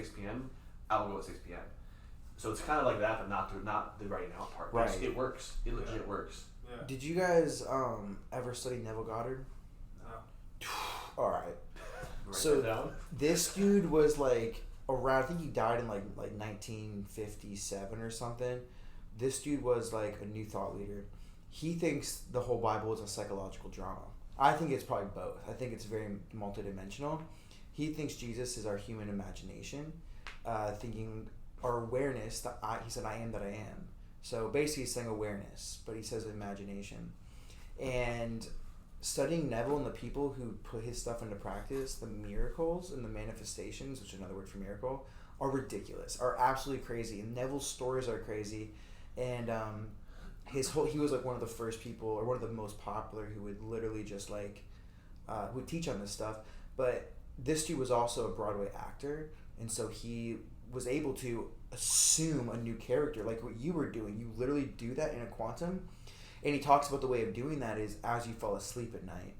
6 p.m., I will go at 6 p.m. So it's kind of like that, but not the writing out part. Right. It works. It legit works. Yeah. Did you guys ever study Neville Goddard? No. All right. Write So that down. this dude was like around. I think he died in like 1957 or something. This dude was like a New Thought leader. He thinks the whole Bible is a psychological drama. I think it's probably both. I think it's very multidimensional. He thinks Jesus is our human imagination, thinking our awareness. He said, "I am that I am." So basically, he's saying awareness, but he says imagination. And studying Neville and the people who put his stuff into practice, the miracles and the manifestations, which is another word for miracle, are ridiculous, are absolutely crazy. And Neville's stories are crazy. And he was like one of the first people, or one of the most popular, who would literally just like would teach on this stuff. But this dude was also a Broadway actor, and so he was able to assume a new character, like what you were doing. You literally do that in a quantum. And he talks about the way of doing that is, as you fall asleep at night,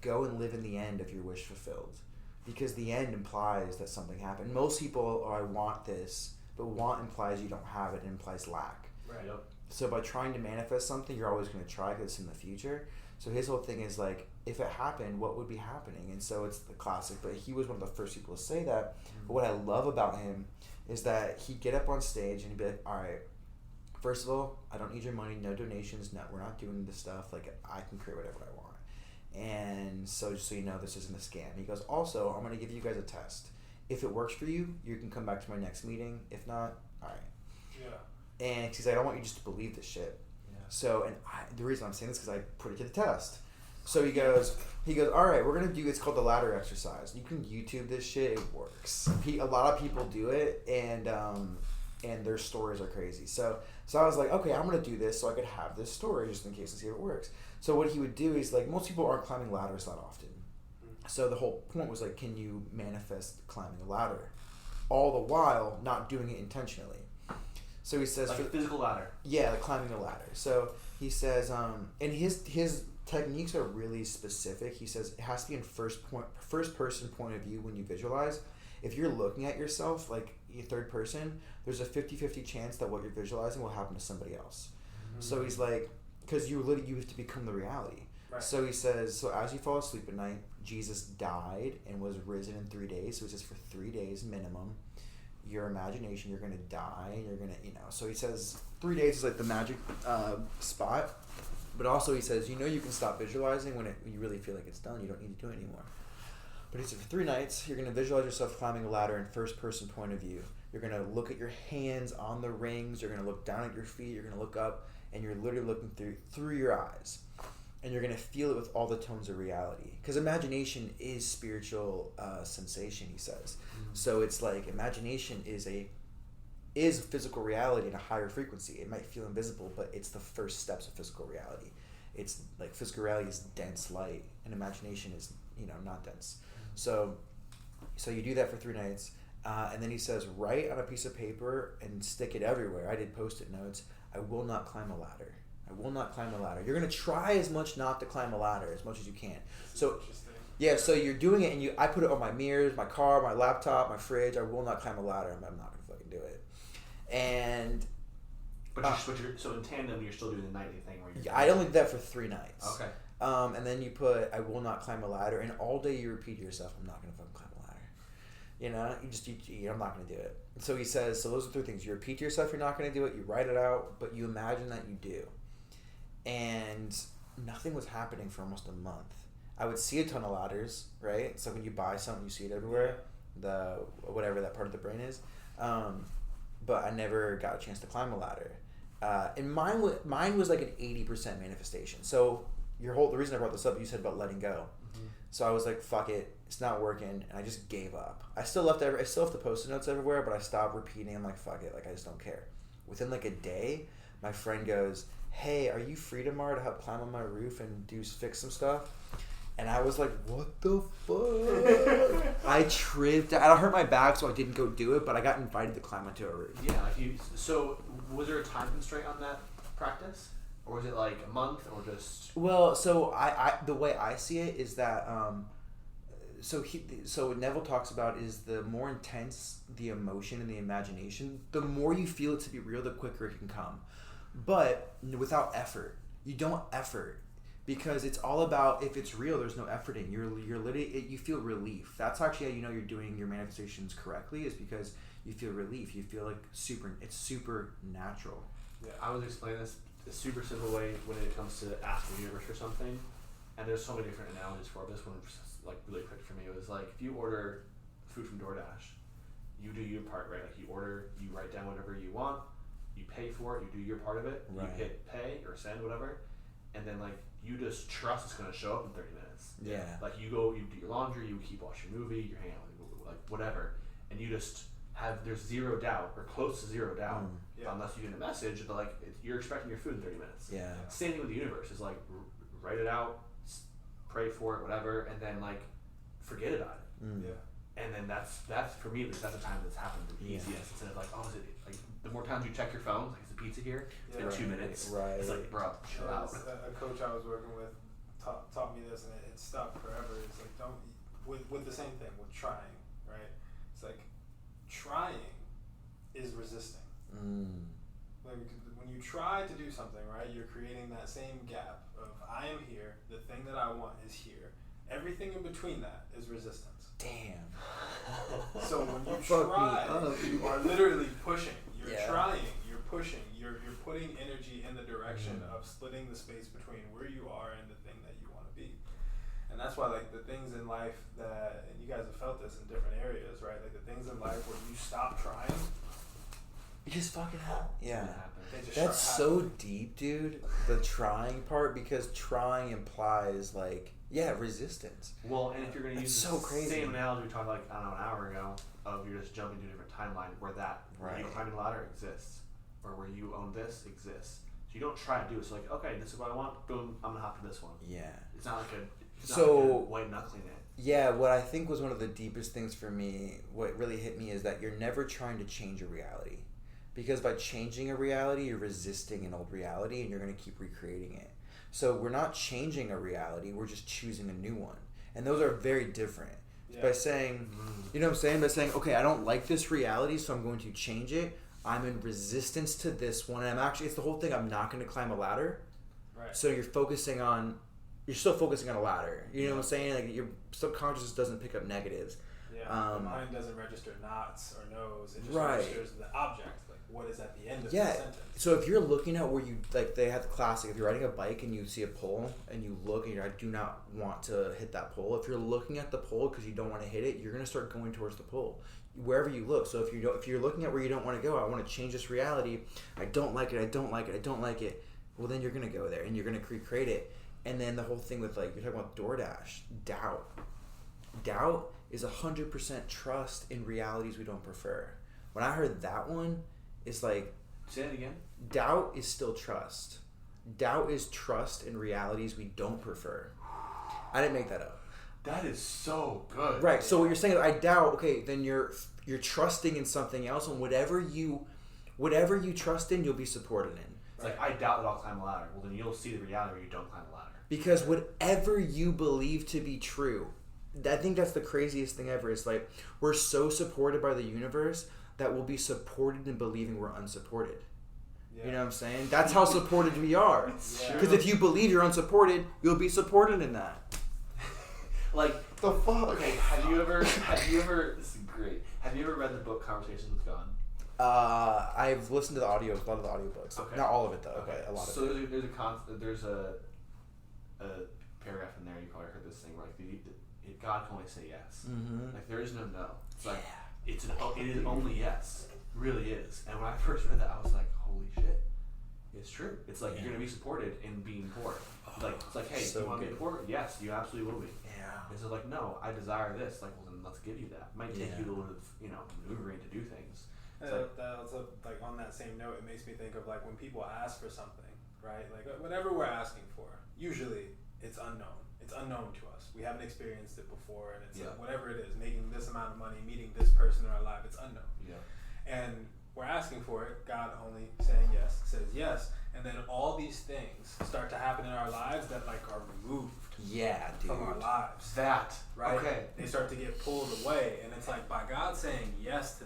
go and live in the end of your wish fulfilled, because the end implies that something happened. Most people I want this, but want implies you don't have it. It implies lack. Right. Yep. So by trying to manifest something, you're always going to try because it's in the future. So his whole thing is like, if it happened, what would be happening? And so it's the classic. But he was one of the first people to say that. But what I love about him is that he'd get up on stage and he'd be like, all right, first of all, I don't need your money, no donations, no, we're not doing this stuff. Like, I can create whatever I want. And so just so you know, this isn't a scam. He goes, also, I'm going to give you guys a test. If it works for you, you can come back to my next meeting. If not, all right. Yeah. And he's like, I don't want you just to believe this shit. Yeah. So, and the reason I'm saying this is because I put it to the test. So he goes, all right, we're going to do, it's called the ladder exercise. You can YouTube this shit, it works. A lot of people do it, and their stories are crazy. So I was like, okay, I'm going to do this so I could have this story just in case and see if it works. So what he would do is, like, most people aren't climbing ladders that often. So the whole point was, like, can you manifest climbing a ladder? All the while not doing it intentionally. So he says... Like a physical ladder. Yeah, like climbing a ladder. So he says, and his techniques are really specific. He says it has to be in first person point of view when you visualize. If you're looking at yourself, like third person, there's a 50-50 chance that what you're visualizing will happen to somebody else. Mm-hmm. So he's like, because you have to become the reality. Right. So he says, so as you fall asleep at night, Jesus died and was risen in 3 days. So he says for 3 days minimum, your imagination, you're going to die, and you're going to, so he says 3 days is like the magic spot. But also he says, you can stop visualizing when you really feel like it's done. You don't need to do it anymore. But he said for 3 nights, you're going to visualize yourself climbing a ladder in first person point of view. You're going to look at your hands on the rings. You're going to look down at your feet. You're going to look up, and you're literally looking through your eyes. And you're going to feel it with all the tones of reality. Because imagination is spiritual sensation, he says. Mm-hmm. So it's like imagination is physical reality in a higher frequency. It might feel invisible, but it's the first steps of physical reality. It's like physical reality is dense light, and imagination is, not dense. So you do that for 3 nights, and then he says, write on a piece of paper and stick it everywhere. I did Post-it notes. I will not climb a ladder. I will not climb a ladder. You're going to try as much not to climb a ladder as much as you can. So, yeah, so you're doing it, and I put it on my mirrors, my car, my laptop, my fridge. I will not climb a ladder. I'm not going to fucking do it. And... so in tandem, you're still doing the nightly thing where you're... I only did that for 3 nights. Okay. And then you put, I will not climb a ladder, and all day you repeat to yourself, I'm not going to fucking climb a ladder. I'm not going to do it. And so he says, so those are 3 things. You repeat to yourself you're not going to do it, you write it out, but you imagine that you do. And nothing was happening for almost a month. I would see a ton of ladders, right? So when you buy something, you see it everywhere, whatever that part of the brain is. But I never got a chance to climb a ladder. And mine was like an 80% manifestation. So the reason I brought this up, you said about letting go. Mm-hmm. So I was like, fuck it, it's not working, and I just gave up. I still have the Post-it notes everywhere, but I stopped repeating. I'm like, fuck it, like I just don't care. Within like a day, my friend goes, hey, are you free tomorrow to help climb on my roof and fix some stuff? And I was like, what the fuck? I tripped. I hurt my back, so I didn't go do it, but I got invited to climb onto a roof. Yeah. So was there a time constraint on that practice? Or was it like a month or just... Well, so I the way I see it is that so what Neville talks about is the more intense the emotion and the imagination, the more you feel it to be real, the quicker it can come. But without effort. You don't effort. Because it's all about, if it's real, there's no efforting. You're literally, you feel relief. That's actually how you know you're doing your manifestations correctly, is because you feel relief. You feel like it's super natural. Yeah, I was explaining this a super simple way when it comes to ask the universe for something, and there's so many different analogies for it. This one was just, like, really quick for me. It was like, if you order food from DoorDash, you do your part, right? Like, you write down whatever you want, you pay for it, you do your part of it, right. You hit pay or send, whatever, and then, like, you just trust it's going to show up in 30 minutes. Yeah. Like, you go, you do your laundry, you keep watching your movie, you're hanging out with, like, whatever, and you just there's zero doubt, or close to zero doubt, unless you get a message that, like, you're expecting your food in 30 minutes. Yeah. Same thing with the universe. Is like, write it out, pray for it, whatever, and then, like, forget about it. Yeah. And then that's for me, at least, that's the time that's happened the easiest. Instead of, like, oh, is it, like, the more times you check your phone, like, is the pizza here? It's been 2 minutes. Right. It's like, bro, chill out. A coach I was working with taught me this, and it stuck forever. It's like, don't, with the same thing, with trying, right? It's like, trying is resisting. Like, when you try to do something, right, you're creating that same gap of, I am here, the thing that I want is here. Everything in between that is resistance. Damn. So when you try, you are literally pushing. You're trying, you're pushing, you're putting energy in the direction of splitting the space between where you are and the thing that you want to be. And that's why, like, the things in life that, and you guys have felt this in different areas, right? Like, the things in life where you stop trying, it just fucking happens. Yeah. That's so deep, dude. The trying part, because trying implies, like, resistance. Well, and if you're going to use so the crazy. same analogy we talked, like, I don't know, an hour ago, of you're just jumping to a different timeline where your climbing ladder exists, or where you own this exists. So you don't try to do it. So, like, okay, this is what I want. Boom, I'm gonna hop to this one. Yeah. It's not like white knuckling it. Yeah, what I think was one of the deepest things for me, what really hit me, is that you're never trying to change a reality. Because by changing a reality, you're resisting an old reality, and you're going to keep recreating it. So we're not changing a reality, we're just choosing a new one. And those are very different. Yeah. By saying, you know what I'm saying? By saying, okay, I don't like this reality, so I'm going to change it. I'm in resistance to this one. And it's the whole thing, I'm not going to climb a ladder. Right. So you're still focusing on a ladder. You know what I'm saying? Like, your subconscious doesn't pick up negatives. Yeah, the mind doesn't register knots or no's. It just right. registers the object. Like, what is at the end of the sentence. So if you're looking at where you, like, they have the classic, if you're riding a bike and you see a pole and you look and I do not want to hit that pole. If you're looking at the pole because you don't want to hit it, you're going to start going towards the pole wherever you look. So if you're looking at where you don't want to go, I want to change this reality. I don't like it. I don't like it. I don't like it. Well, then you're going to go there and you're going to recreate it. And then the whole thing with, like, you're talking about DoorDash, doubt is 100% trust in realities we don't prefer. When I heard that one, it's like, say it again. Doubt is still trust. Doubt is trust in realities we don't prefer. I didn't make that up. That is so good. Right. So what you're saying is, I doubt. Okay, then you're trusting in something else, and whatever you trust in, you'll be supported in. It's like, I doubt that I'll climb a ladder. Well, then you'll see the reality where you don't climb a ladder. Because whatever you believe to be true, I think that's the craziest thing ever. It's like, we're so supported by the universe that we'll be supported in believing we're unsupported. Yeah. You know what I'm saying? That's how supported we are. Because if you believe you're unsupported, you'll be supported in that. Like, the fuck? Okay, have you ever, this is great. Have you ever read the book Conversations with God? I've listened to a lot of the audiobooks. Okay. Not all of it, though. Okay. A lot of it. So there's a paragraph in there, you probably heard this thing, where, like, God can only say yes. Mm-hmm. Like, there is no no. It's like, it is only yes. It really is. And when I first read that, I was like, holy shit. It's true. It's like, you're going to be supported in being poor. Like, it's like, hey, do you want to be poor? Yes, you absolutely will be. Yeah. And so, like, no, I desire this. Like, well, then let's give you that. It might take you a little bit of, maneuvering to do things. Like, on that same note, it makes me think of, like, when people ask for something, right? Like, whatever we're asking for, usually it's unknown. It's unknown to us. We haven't experienced it before, and it's whatever it is, making this amount of money, meeting this person in our life, it's unknown. Yeah. And we're asking for it, God only saying yes, says yes, and then all these things start to happen in our lives that, like, are removed. Yeah, dude. From our lives. That. Right? Okay. They start to get pulled away, and it's like by God saying yes to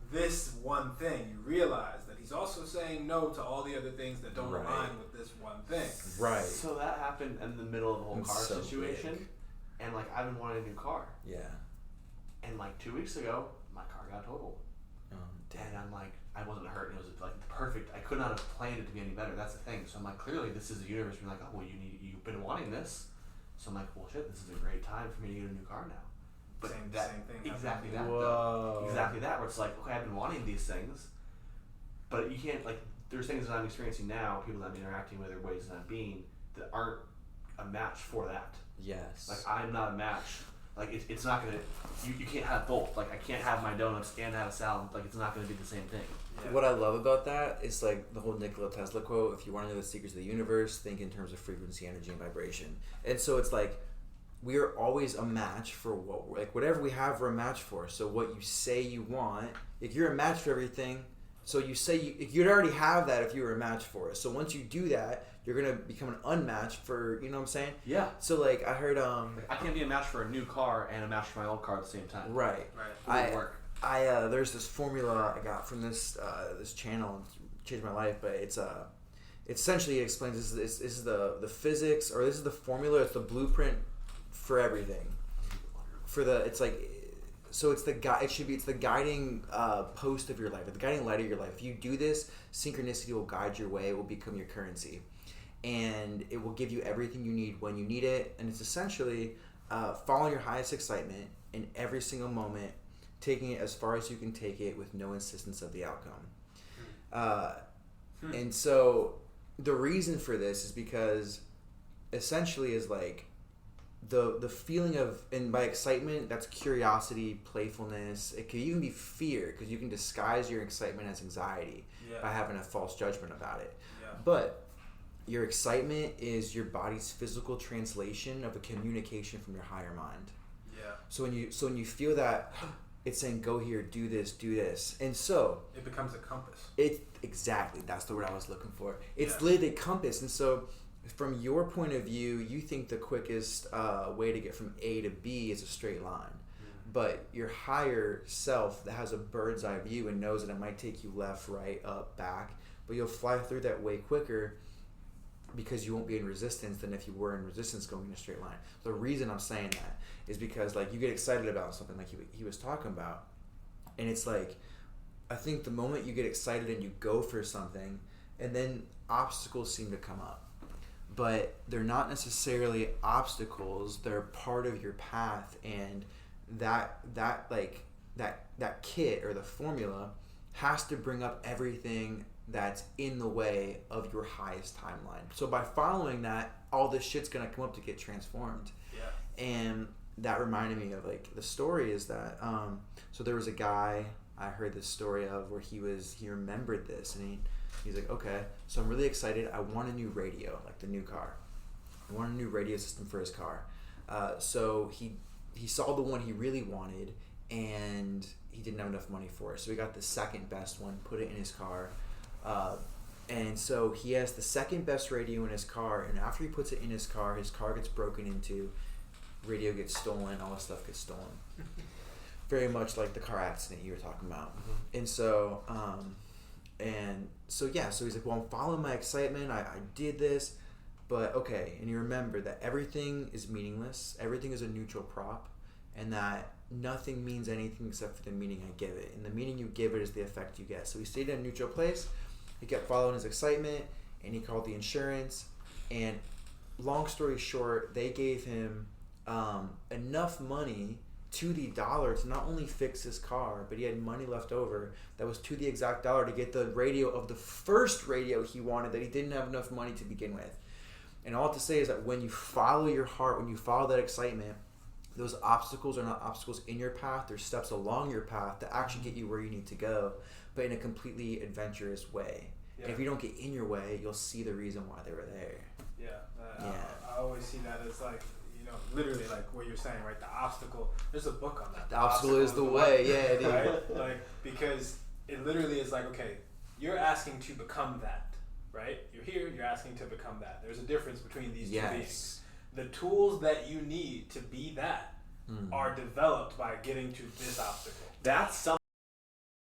this one thing, you realize that He's also saying no to all the other things that don't align with this one thing. Right. So that happened in the middle of the whole It's car so situation, big. and like I've been wanting a new car, Yeah. and like 2 weeks ago, my car got totaled, and I'm like, I wasn't hurt. It was like perfect. I could not have planned it to be any better. That's the thing. So I'm like, clearly this is the universe being like, oh well, you've been wanting this. So I'm like, well shit, this is a great time for me to get a new car now. But Same thing. Exactly that. Whoa. Exactly that. Where it's like, okay, I've been wanting these things, but you can't like. There's things that I'm experiencing now, people that I'm interacting with, or ways that I'm being, that aren't a match for that. Yes. Like I'm not a match. Like it's not gonna. You can't have both. Like I can't have my donuts and have a salad. Like it's not gonna be the same thing. Yeah. What I love about that is like the whole Nikola Tesla quote, if you want to know the secrets of the universe, think in terms of frequency, energy, and vibration. And so it's like, we are always a match for whatever we have, we're a match for. So what you say you want, if you're a match for everything, so you say you'd already have that if you were a match for it. So once you do that, you're going to become an unmatched for, you know what I'm saying? Yeah. So like I heard, I can't be a match for a new car and a match for my old car at the same time. right. It wouldn't work. There's this formula I got from this channel, it's changed my life, but it's essentially it explains this is the physics, or this is the formula, it's the blueprint for everything. It's the guiding post of your life, the guiding light of your life. If you do this, synchronicity will guide your way. It will become your currency, and it will give you everything you need when you need it. And it's essentially following your highest excitement in every single moment, taking it as far as you can take it with no insistence of the outcome. And so the reason for this is because essentially is like the feeling of, and by excitement, that's curiosity, playfulness. It could even be fear, because you can disguise your excitement as anxiety by having a false judgment about it. Yeah. But your excitement is your body's physical translation of a communication from your higher mind. Yeah. So when you feel that, it's saying go here, do this, and so it becomes a compass. Exactly, that's the word I was looking for. It's Yeah. literally a compass, and so from your point of view, you think the quickest way to get from A to B is a straight line. But your higher self that has a bird's eye view and knows that it might take you left, right, up, back, but you'll fly through that way quicker because you won't be in resistance than if you were in resistance going in a straight line. The reason I'm saying that is because like you get excited about something like he was talking about, and it's like, I think the moment you get excited and you go for something, and then obstacles seem to come up. But they're not necessarily obstacles, they're part of your path, and that kit or the formula has to bring up everything that's in the way of your highest timeline. So by following that, all this shit's gonna come up to get transformed. Yeah. And that reminded me of like the story is that so there was a guy I heard this story of where he remembered this, and he's like, okay, so I'm really excited. I want a new radio, like the new car. I want a new radio system for his car. So he saw the one he really wanted, and he didn't have enough money for it. So he got the second best one, put it in his car. And so he has the second best radio in his car, and after he puts it in his car gets broken into, radio gets stolen, all this stuff gets stolen. Very much like the car accident you were talking about. Mm-hmm. And so he's like, well, I'm following my excitement, I did this, but okay, and you remember that everything is meaningless, everything is a neutral prop, and that nothing means anything except for the meaning I give it, and the meaning you give it is the effect you get. So he stayed in a neutral place, he kept following his excitement, and he called the insurance, and long story short, they gave him enough money to the dollar to not only fix his car, but he had money left over that was to the exact dollar to get the radio of the first radio he wanted that he didn't have enough money to begin with. And all to say is that when you follow your heart, when you follow that excitement, those obstacles are not obstacles in your path, they're steps along your path to actually get you where you need to go, but in a completely adventurous way. Yeah. And if you don't get in your way, you'll see the reason why they were there. Yeah. I always see that as like, literally like what you're saying, right? The obstacle. There's a book on that. The obstacle is the way. Yeah, dude. Right? Like, because it literally is like, okay, you're asking to become that, right? You're here, you're asking to become that. There's a difference between these two beings. the tools that you need to be that are developed by getting to this obstacle. That's something